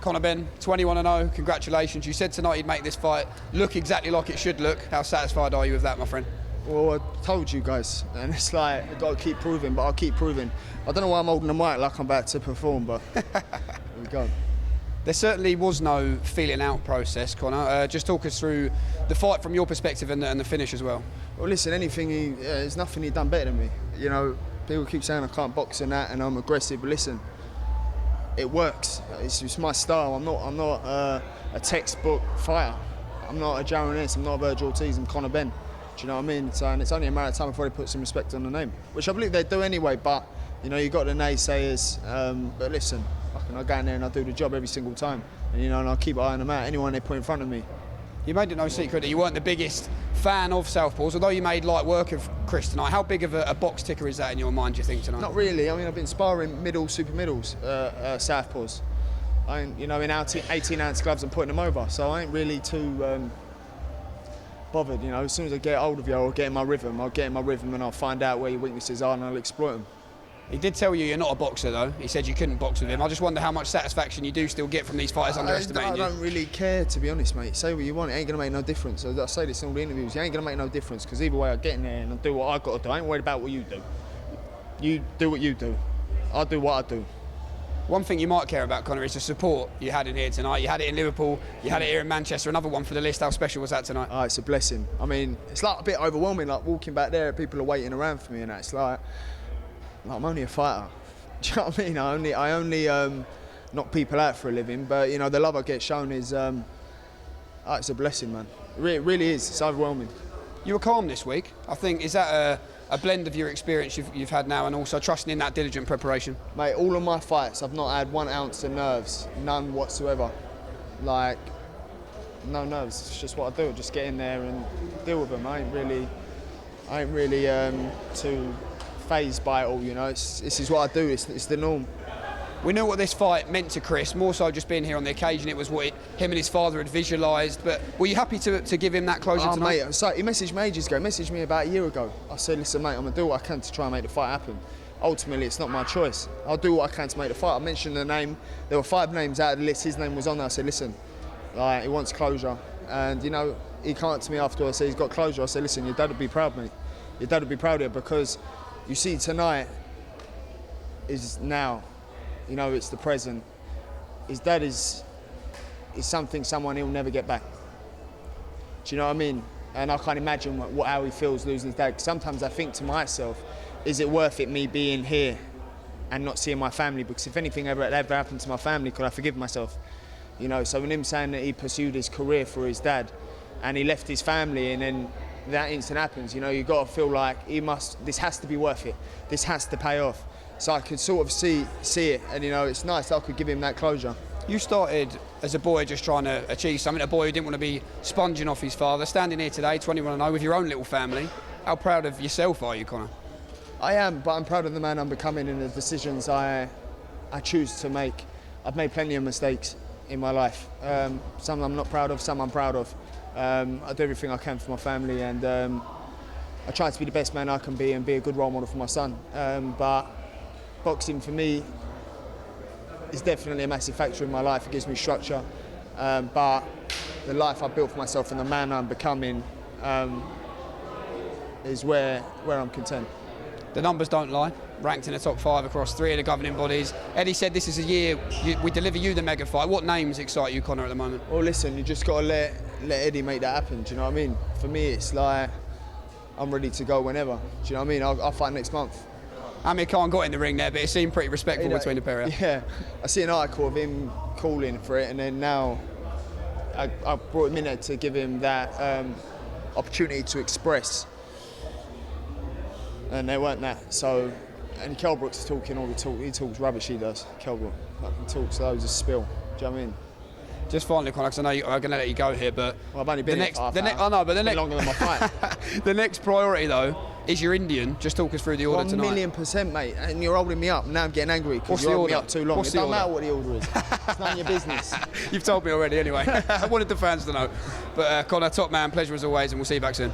Conor Benn, 21-0, congratulations. You said tonight you'd make this fight look exactly like it should look. How satisfied are you with that, my friend? Well, I told you guys, and it's like, I've got to keep proving, but I'll keep proving. I don't know why I'm holding the mic like I'm about to perform, but here we go. There certainly was no feeling out process, Conor. Just talk us through the fight from your perspective and the finish as well. Well, listen, there's nothing he'd done better than me. You know, people keep saying I can't box and that, and I'm aggressive, but listen, it works. It's my style. I'm not a textbook fighter. I'm not a Jaron Ennis. I'm not a Virgil Ortiz. I'm Conor Benn. Do you know what I mean? And it's only a matter of time before they put some respect on the name, which I believe they do anyway. But you know, you got the naysayers. But listen, I go in there and I do the job every single time, and and I'll keep eyeing them out. Anyone they put in front of me. You made it no secret that you weren't the biggest fan of southpaws, although you made light work of Chris tonight. How big of a box ticker is that in your mind, do you think, tonight? Not really. I mean, I've been sparring super middles, southpaws. In 18-ounce gloves and putting them over, so I ain't really too bothered. As soon as I get hold of you, I'll get in my rhythm. And I'll find out where your weaknesses are and I'll exploit them. He did tell you you're not a boxer, though. He said you couldn't box with him. I just wonder how much satisfaction you do still get from these fighters underestimating you. I don't really care, to be honest, mate. Say what you want, it ain't going to make no difference. I say this in all the interviews, it ain't going to make no difference, because either way I get in there and I do what I got to do. I ain't worried about what you do. You do what you do. I'll do what I do. One thing you might care about, Conor, is the support you had in here tonight. You had it in Liverpool, you had it here in Manchester. Another one for the list. How special was that tonight? Oh, it's a blessing. I mean, it's like a bit overwhelming, like walking back there, people are waiting around for me and that. It's like I'm only a fighter. Do you know what I mean? I only knock people out for a living, but the love I get shown is it's a blessing, man. It really is. It's overwhelming. You were calm this week. I think, is that a blend of your experience you've had now and also trusting in that diligent preparation? Mate, all of my fights, I've not had 1 ounce of nerves, none whatsoever. Like, no nerves. It's just what I do. Just get in there and deal with them. I ain't really too phased by it all. This is what I do. It's the norm. We knew what this fight meant to Chris, more so just being here on the occasion. It was what him and his father had visualised. But were you happy to give him that closure tonight? Mate, so he messaged me ages ago. He messaged me about a year ago. I said, listen, mate, I'm going to do what I can to try and make the fight happen. Ultimately, it's not my choice. I'll do what I can to make the fight. I mentioned the name. There were 5 names out of the list. His name was on there. I said, listen, he wants closure. And, he came up to me after I said he's got closure. I said, listen, your dad would be proud, mate. Your dad would be proud of you, because you see, tonight is now. It's the present. His dad is someone he'll never get back. Do you know what I mean? And I can't imagine how he feels losing his dad. Sometimes I think to myself, is it worth it me being here and not seeing my family? Because if anything ever happened to my family, could I forgive myself? So when him saying that he pursued his career for his dad and he left his family, and then that instant happens, you got to feel like this has to be worth it. This has to pay off. So I could sort of see it, and it's nice that I could give him that closure. You started as a boy just trying to achieve something, a boy who didn't want to be sponging off his father. Standing here today, 21-0, with your own little family. How proud of yourself are you, Conor? I am, but I'm proud of the man I'm becoming and the decisions I choose to make. I've made plenty of mistakes in my life. Some I'm not proud of, some I'm proud of. I do everything I can for my family, and I try to be the best man I can be and be a good role model for my son. But boxing for me is definitely a massive factor in my life. It gives me structure, but the life I've built for myself and the man I'm becoming is where I'm content. The numbers don't lie. Ranked in the top 5 across 3 of the governing bodies. Eddie said this is a year we deliver you the mega fight. What names excite you, Conor, at the moment? Well, listen, you just got to let Eddie make that happen. Do you know what I mean? For me, it's like I'm ready to go whenever. Do you know what I mean? I'll fight next month. Amir Khan got in the ring there, but it seemed pretty respectful between the pair. Yeah, I see an article of him calling for it, and then now I brought him in there to give him that opportunity to express, and they weren't that. So, and Kell Brook's talking all the talk. He talks rubbish. He does. Kell Brook fucking talks loads of spill. Do you know what I mean? Just finally, Conor, because I know I'm going to let you go here, but well, I've only been longer than my fight. The next priority, though, is your Indian. Just talk us through the order tonight. 1,000,000%, mate. And you're holding me up. Now I'm getting angry because you're holding me up too long. It doesn't matter what the order is. It's none of your business. You've told me already, anyway. I wanted the fans to know. But Conor, top man, pleasure as always, and we'll see you back soon.